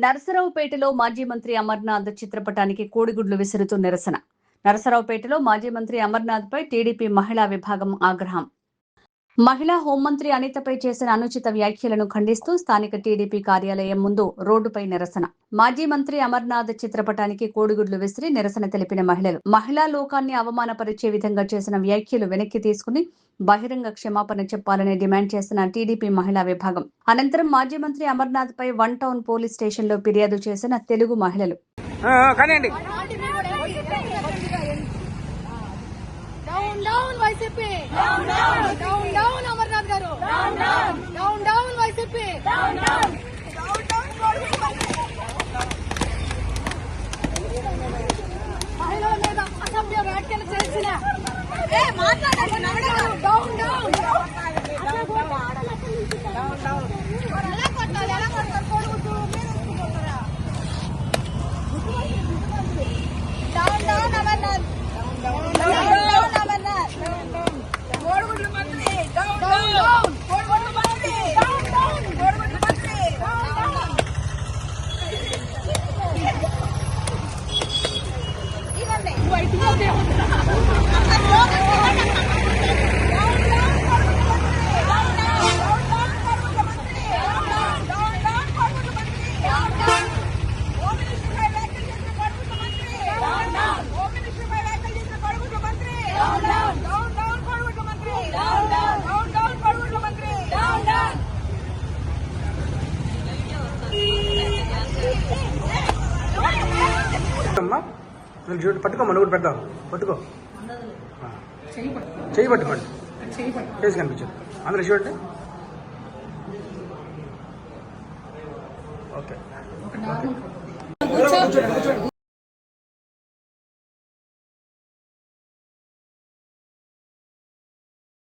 నరసరావుపేటలో మాజీ మంత్రి అమర్నాథ్ చిత్రపటానికి కోడిగుడ్లు విసురుతూ నిరసన. నరసరావుపేటలో మాజీ మంత్రి అమర్నాథ్పై టీడీపీ మహిళా విభాగం ఆగ్రహం. మహిళా హోంమంత్రి అనితపై చేసిన అనుచిత వ్యాఖ్యలను ఖండిస్తూ స్థానిక టీడీపీ కార్యాలయం ముందు రోడ్డుపై నిరసన. మాజీ మంత్రి అమర్నాథ్ చిత్రపటానికి కోడిగుడ్లు విసిరి నిరసన తెలిపిన మహిళలు మహిళా లోకాన్ని అవమానపరిచే విధంగా చేసిన వ్యాఖ్యలు వెనక్కి తీసుకుని బహిరంగ క్షమాపణ చెప్పాలని డిమాండ్ చేసిన టీడీపీ మహిళా విభాగం. అనంతరం మాజీ మంత్రి అమర్నాథ్ పై వన్ టౌన్ పోలీస్ స్టేషన్ లో ఫిర్యాదు చేసిన తెలుగు మహిళలు down down YCP down down down down Amarnath garu down down down down YCP down down down down మహిళల మీద అసభ్య వ్యాఖ్యలు చేసిన మాట్లాడండి డౌన్ డౌన్ డౌన్ డౌన్ ఎలా కొట్టాలి ఎలా కొడతారు కొడుకు డౌన్ డౌన్ అమర్నాథ్ పట్టుకో మన కూడా పెడదాం పట్టుకో చెయ్యి పట్టుకోండి చేసి కనిపించదు అందరూ చూడండి ఓకే